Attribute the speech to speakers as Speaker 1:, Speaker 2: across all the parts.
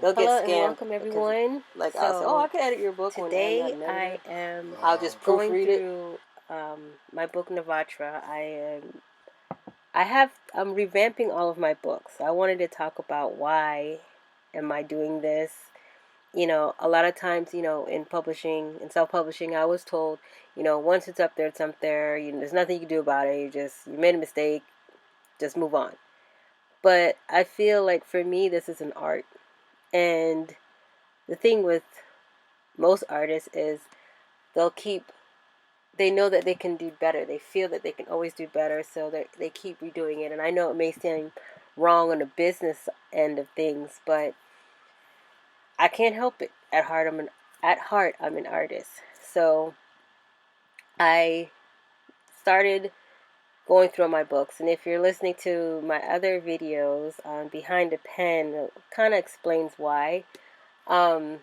Speaker 1: They'll get
Speaker 2: Hello and
Speaker 1: scammed
Speaker 2: welcome
Speaker 1: because,
Speaker 2: everyone.
Speaker 1: like, I'll say, "Oh, I
Speaker 2: So
Speaker 1: can edit your book," when I'm not
Speaker 2: today
Speaker 1: an
Speaker 2: I
Speaker 1: editor.
Speaker 2: am
Speaker 1: I'll just
Speaker 2: going
Speaker 1: proofread it.
Speaker 2: through my book Navatra. I'm revamping all of my books. I wanted to talk about why am I doing this. A lot of times, in publishing, in self-publishing, I was told, once it's up there, it's up there. There's nothing you can do about it. You made a mistake, just move on. But I feel like for me, this is an art, and the thing with most artists is they'll keep they know that they can do better. They feel that they can always do better, so they keep redoing it. And I know it may seem wrong on the business end of things, but I can't help it. At heart I'm an artist. So I started going through my books, and if you're listening to my other videos on Behind the Pen, it kind of explains why. Um,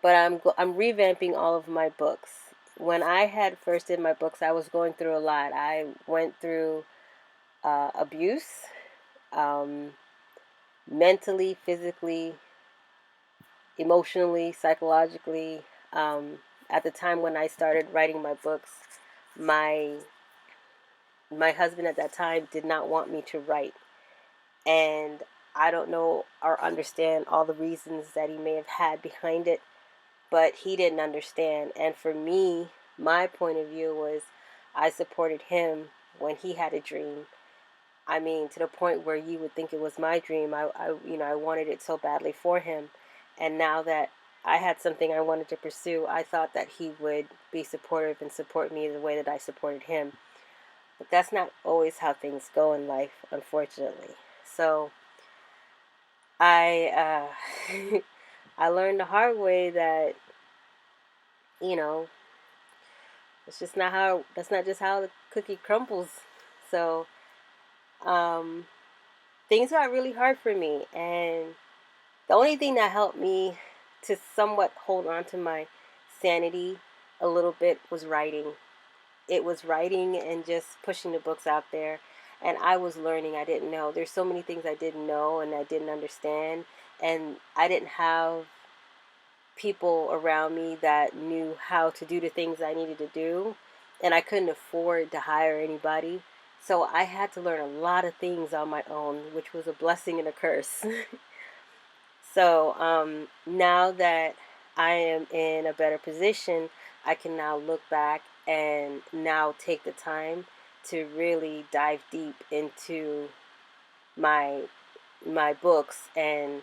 Speaker 2: but I'm revamping all of my books. When I had first did my books, I was going through a lot. I went through abuse, um, mentally, physically, emotionally, psychologically. Um, at the time when I started writing my books, my my husband at that time did not want me to write, and I don't know or understand all the reasons that he may have had behind it, but he didn't understand. And for me, my point of view was I supported him when he had a dream. I mean, to the point where you would think it was my dream. I wanted it so badly for him. And now that I had something I wanted to pursue, I thought that he would be supportive and support me the way that I supported him. But that's not always how things go in life, unfortunately. So I I learned the hard way that you know that's not just how the cookie crumbles. So um, things got really hard for me, and the only thing that helped me to somewhat hold on to my sanity a little bit was writing. It was writing and just pushing the books out there. And I was learning. I didn't know. There's so many things I didn't know and I didn't understand. And I didn't have people around me that knew how to do the things I needed to do. And I couldn't afford to hire anybody. So I had to learn a lot of things on my own, which was a blessing and a curse. So now that I am in a better position, I can now look back and now take the time to really dive deep into my books and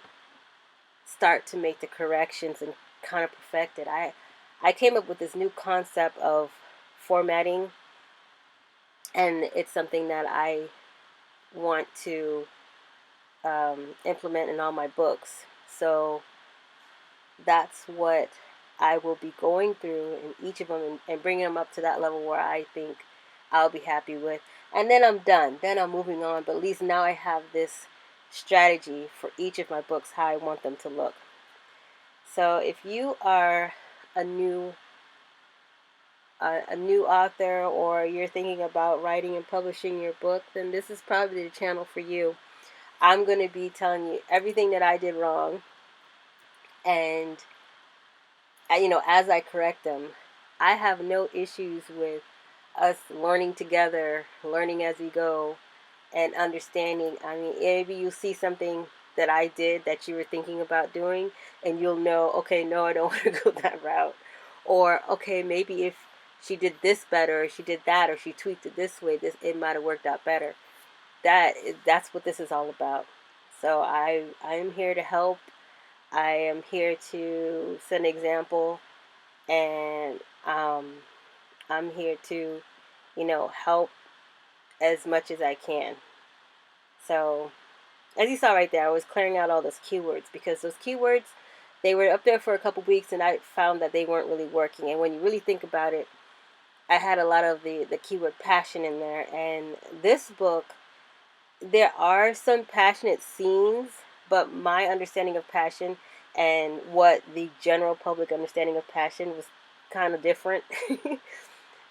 Speaker 2: start to make the corrections and kind of perfect it. I came up with this new concept of formatting, and it's something that I want to implement in all my books. So that's what I will be going through in each of them, and bringing them up to that level where I think I'll be happy with. And then I'm done. Then I'm moving on. But at least now I have this strategy for each of my books, how I want them to look. So if you are a new author, or you're thinking about writing and publishing your book, then this is probably the channel for you. I'm going to be telling you everything that I did wrong, and as I correct them. I have no issues with us learning together, learning as we go, and understanding. I mean, maybe you see something that I did that you were thinking about doing, and you'll know, okay, no, I don't want to go that route. Or, okay, maybe if she did this better, or she did that, or she tweaked it this way, it might have worked out better. That's what this is all about. So I am here to help. I am here to set an example, and I'm here to, help as much as I can. So, as you saw right there, I was clearing out all those keywords, because those keywords, they were up there for a couple weeks, and I found that they weren't really working. And when you really think about it, I had a lot of the keyword passion in there. And this book, there are some passionate scenes, but my understanding of passion and what the general public understanding of passion was kind of different.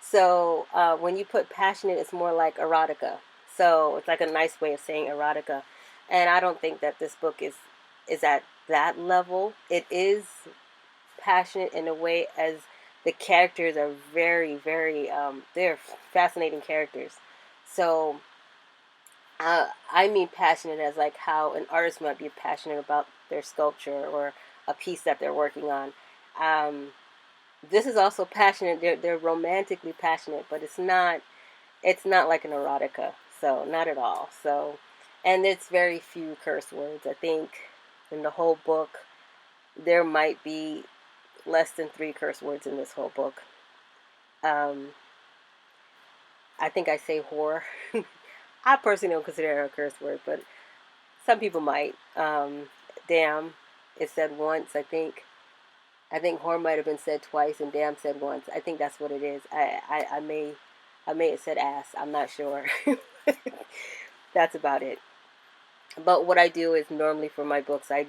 Speaker 2: So when you put passionate, it's more like erotica. So it's like a nice way of saying erotica. And I don't think that this book is at that level. It is passionate in a way as the characters are very, very, they're fascinating characters. So, I mean passionate as like how an artist might be passionate about their sculpture or a piece that they're working on. Um, this is also passionate. They're romantically passionate, but it's not like an erotica. So not at all. So, and it's very few curse words. I think in the whole book there might be less than 3 curse words in this whole book. Um, I think I say whore. I personally don't consider it a curse word, but some people might. Damn, it said once. I think whore might have been said twice, and damn said once. I think that's what it is. I may have said ass. I'm not sure. That's about it. But what I do is normally for my books, I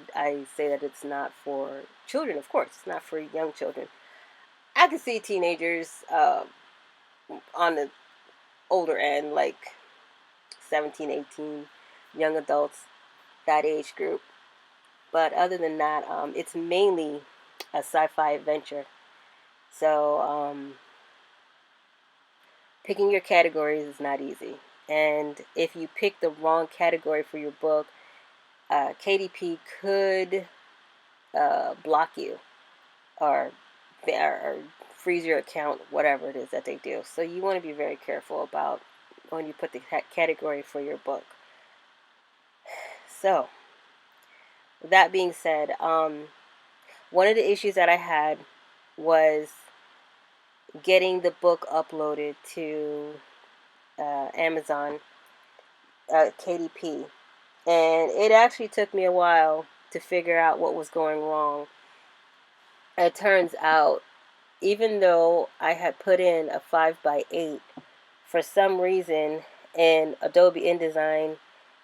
Speaker 2: say that it's not for children. Of course, it's not for young children. I can see teenagers on the older end, like 17, 18, young adults, that age group. But other than that, it's mainly a sci-fi adventure. So picking your categories is not easy. And if you pick the wrong category for your book, KDP could block you or, or freeze your account, whatever it is that they do. So you want to be very careful about when you put the category for your book. So, with that being said, one of the issues that I had was getting the book uploaded to Amazon KDP. And it actually took me a while to figure out what was going wrong. It turns out, even though I had put in a 5x8, for some reason in Adobe InDesign,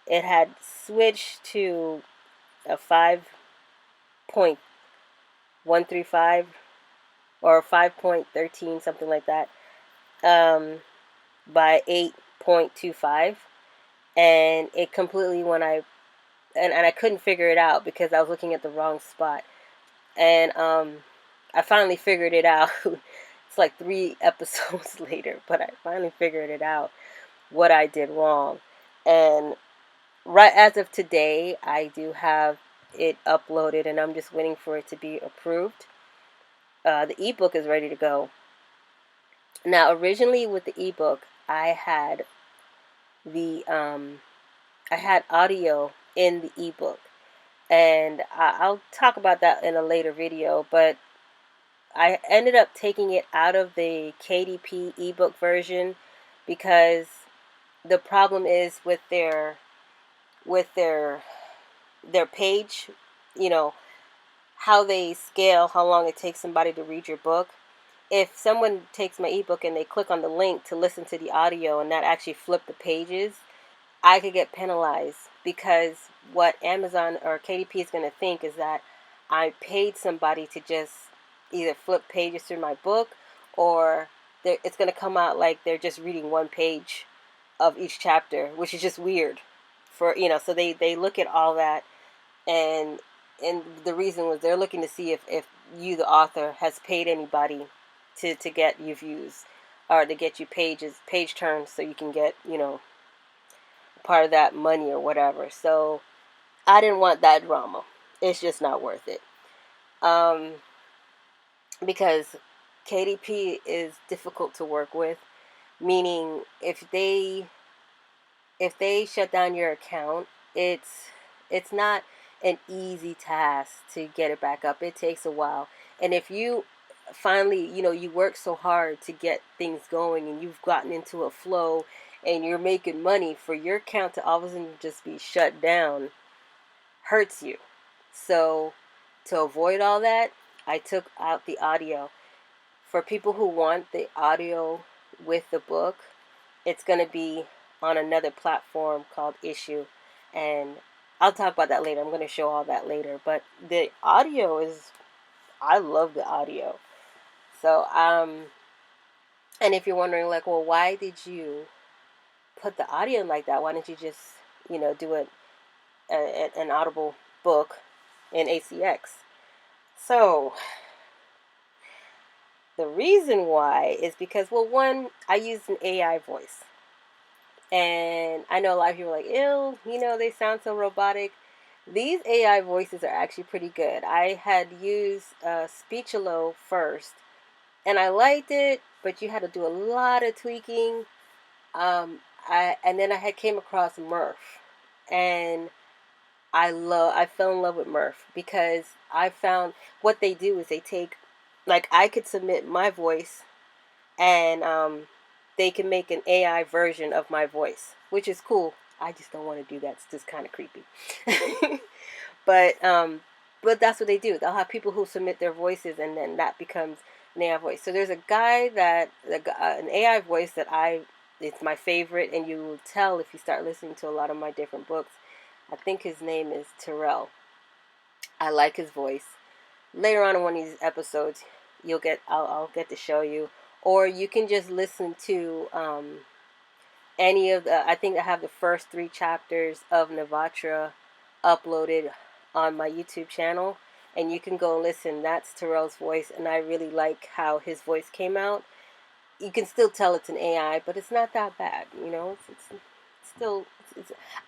Speaker 2: it had switched to a 5.135 or 5.13, something like that, by 8.25. And it completely, and I couldn't figure it out because I was looking at the wrong spot. And I finally figured it out. It's like 3 episodes later, but I finally figured it out what I did wrong. And right as of today, I do have it uploaded, and I'm just waiting for it to be approved. The ebook is ready to go. Now, originally with the ebook, the I had audio in the ebook, and I'll talk about that in a later video. But I ended up taking it out of the KDP ebook version because the problem is with their page, you know, how they scale how long it takes somebody to read your book. If someone takes my ebook and they click on the link to listen to the audio and not actually flip the pages, I could get penalized because what Amazon or KDP is going to think is that I paid somebody to just either flip pages through my book, or it's going to come out like they're just reading one page of each chapter, which is just weird. So they look at all that, and the reason was they're looking to see if you, the author, has paid anybody to get you views or to get you page turns so you can get, part of that money or whatever. So I didn't want that drama. It's just not worth it. Because KDP is difficult to work with, meaning if they shut down your account, it's not an easy task to get it back up. It takes a while. And if you finally, you work so hard to get things going and you've gotten into a flow and you're making money, for your account to all of a sudden just be shut down hurts you. So to avoid all that, I took out the audio. For people who want the audio with the book, it's going to be on another platform called Issue. And I'll talk about that later. I'm going to show all that later. But the audio I love the audio. So, and if you're wondering, like, well, why did you put the audio in like that? Why didn't you just, do an audible book? in ACX. So the reason why is because, well, one, I use an AI voice. And I know a lot of people are like, ew, they sound so robotic. These AI voices are actually pretty good. I had used Speechalo first, and I liked it, but you had to do a lot of tweaking. Um, and then I had came across Murph, and I fell in love with Murph because I found what they do is they take, like, I could submit my voice, and they can make an AI version of my voice, which is cool. I just don't want to do that. It's just kind of creepy. but but that's what they do. They'll have people who submit their voices, and then that becomes an AI voice. So there's a guy an AI voice that it's my favorite, and you will tell if you start listening to a lot of my different books. I think his name is Terrell. I like his voice. Later on in one of these episodes, I'll get to show you, or you can just listen to any of the. I think I have the first 3 chapters of Navatra uploaded on my YouTube channel, and you can go and listen. That's Terrell's voice, and I really like how his voice came out. You can still tell it's an AI, but it's not that bad. It's still.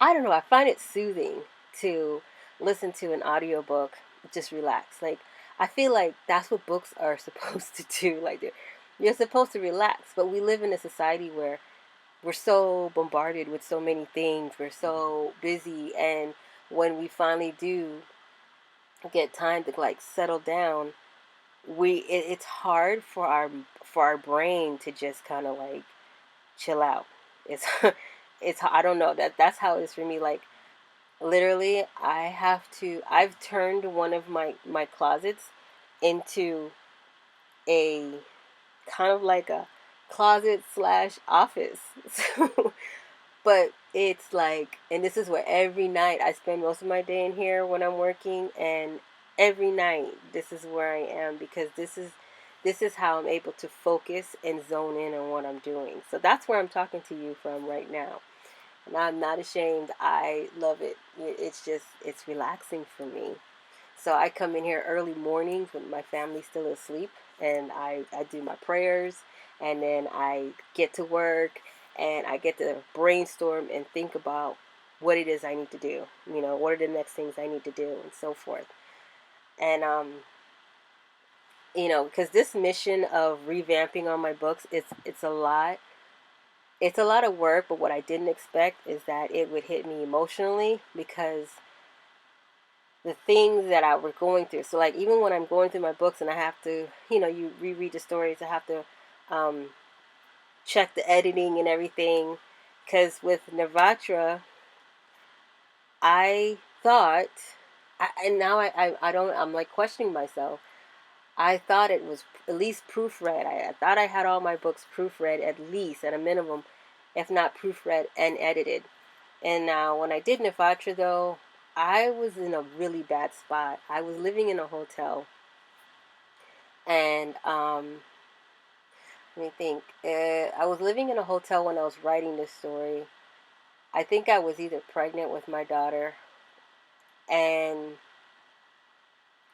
Speaker 2: I don't know. I find it soothing to listen to an audiobook, just relax. Like, I feel like that's what books are supposed to do. Like, you're supposed to relax, but we live in a society where we're so bombarded with so many things. We're so busy, and when we finally do get time to like settle down, it's hard for our brain to just kind of like chill out. It's it's I don't know, that's how it is for me. Like, literally, I've turned one of my closets into a kind of like a closet slash office. So, but it's like, and this is where every night I spend most of my day in here when I'm working, and every night this is where I am, because this is how I'm able to focus and zone in on what I'm doing. So that's where I'm talking to you from right now. And I'm not ashamed. I love it. It's relaxing for me. So I come in here early mornings when my family's still asleep, and I do my prayers, and then I get to work, and I get to brainstorm and think about what it is I need to do. What are the next things I need to do, and so forth. And because this mission of revamping on my books, it's a lot. It's a lot of work, but what I didn't expect is that it would hit me emotionally, because the things that I were going through. So, like, even when I'm going through my books and I have to, you reread the stories, I have to um, check the editing and everything. Because with Navatra, I thought, and now I don't, I'm like questioning myself. I thought it was at least proofread. I thought I had all my books proofread, at least at a minimum, if not proofread and edited. And now, when I did Navatra, though, I was in a really bad spot. I was living in a hotel, and let me think. I was living in a hotel when I was writing this story. I think I was either pregnant with my daughter, and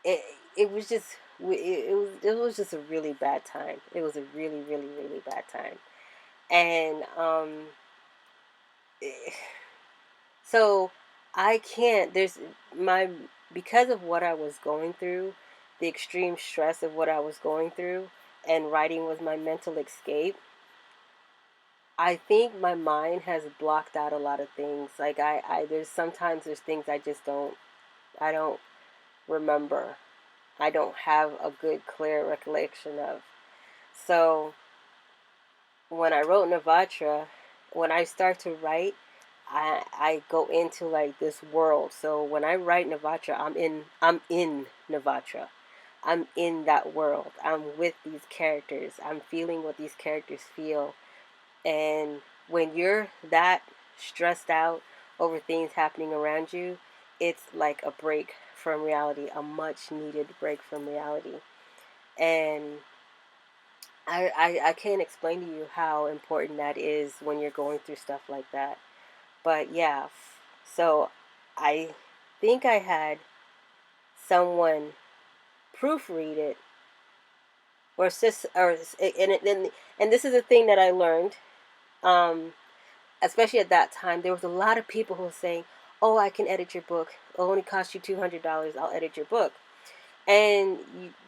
Speaker 2: it it was just it was just a really bad time. It was a really, really, really bad time, and so I can't. There's my because of what I was going through, the extreme stress of what I was going through, and writing was my mental escape. I think my mind has blocked out a lot of things. Like, there's things I don't remember. I don't have a good clear recollection of. So when I wrote Navatra, when I start to write, I go into like this world. So when I write Navatra, I'm in Navatra. I'm in that world. I'm with these characters. I'm feeling what these characters feel. And when you're that stressed out over things happening around you, it's like a break from reality, a much needed break from reality. And I can't explain to you how important that is when you're going through stuff like that. But yeah, so I think I had someone proofread it or and this is a thing that I learned, um, especially at that time. There was a lot of people who were saying, "Oh, I can edit your book. It'll only cost you $200. I'll edit your book." And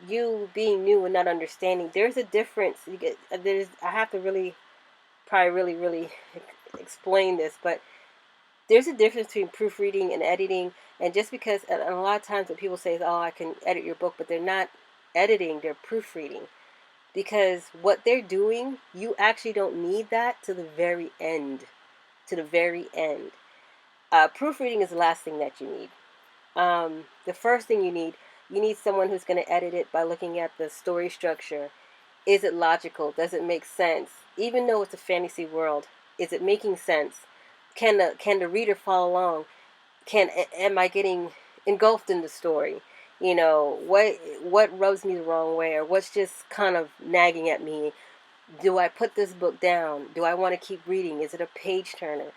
Speaker 2: you being new and not understanding, there's a difference. I have to really, probably really explain this, but there's a difference between proofreading and editing. And just because, and a lot of times when people say, "Oh, I can edit your book," but they're not editing, they're proofreading. Because what they're doing, you actually don't need that to the very end. To the very end. Proofreading is the last thing that you need. The first thing you need someone who's going to edit it by looking at the story structure. Is it logical? Does it make sense? Even though it's a fantasy world, is it making sense? Can the reader follow along? Am I getting engulfed in the story? You know, what rubs me the wrong way, or what's just kind of nagging at me? Do I put this book down? Do I want to keep reading? Is it a page turner?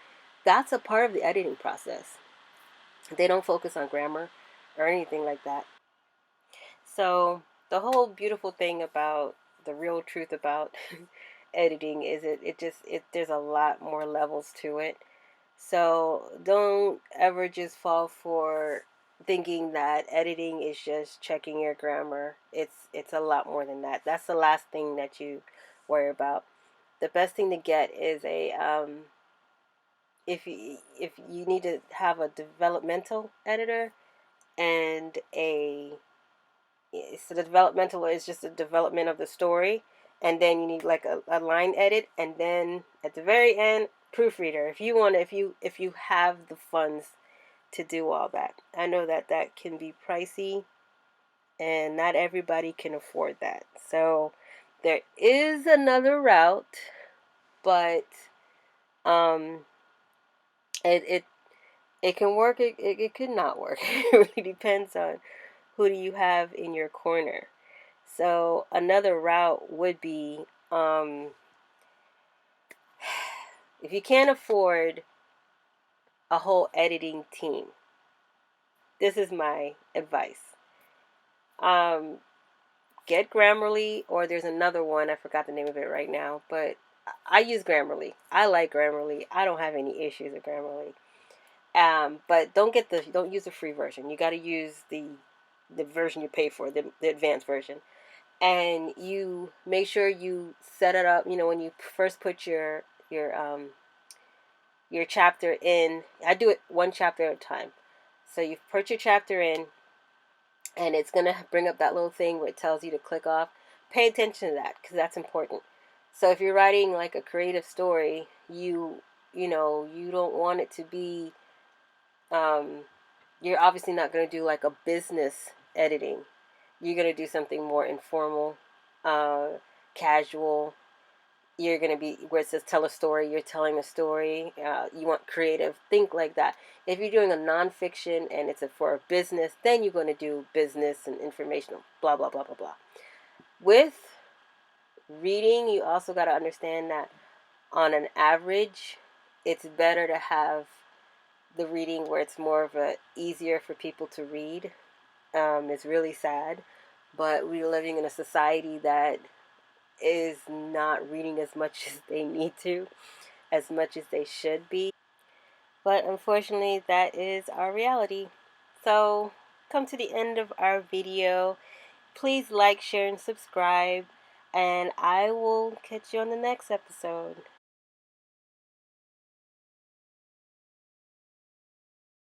Speaker 2: That's a part of the editing process. They don't focus on grammar or anything like that. So the whole beautiful thing about the real truth about editing is it there's a lot more levels to it. So don't ever just fall for thinking that editing is just checking your grammar. It's a lot more than that. That's the last thing that you worry about. The best thing to get is a if you need to have a developmental editor and a so the developmental is just the development of the story, and then you need like a line edit, and then at the very end, proofreader. If you want, if you have the funds to do all that, I know that that can be pricey, and not everybody can afford that. So there is another route, but um, it it can work. It could not work. It really depends on who do you have in your corner. So another route would be if you can't afford a whole editing team, this is my advice. Um, get Grammarly, or there's another one, I forgot the name of it right now, but I use Grammarly. I like Grammarly. I don't have any issues with Grammarly. But don't use the free version. You got to use the version you pay for, the advanced version. And you make sure you set it up. You know, when you first put your chapter in, I do it one chapter at a time. So you put your chapter in, and it's gonna bring up that little thing where it tells you to click off. Pay attention to that because that's important. So if you're writing like a creative story, you know you don't want it to be. Um, you're obviously not gonna do like a business editing. You're gonna do something more informal, uh, casual. You're going to be where it says tell a story, you're telling a story. You want creative, think like that. If you're doing a nonfiction and for a business, then you're going to do business and informational, blah blah blah blah blah. With reading, you also got to understand that on an average, it's better to have the reading where it's more of a easier for people to read. It's really sad, but we're living in a society that is not reading as much as they need to, as much as they should be. But unfortunately, that is our reality. So, come to the end of our video. Please like, share, and subscribe. And I will catch you on the next episode.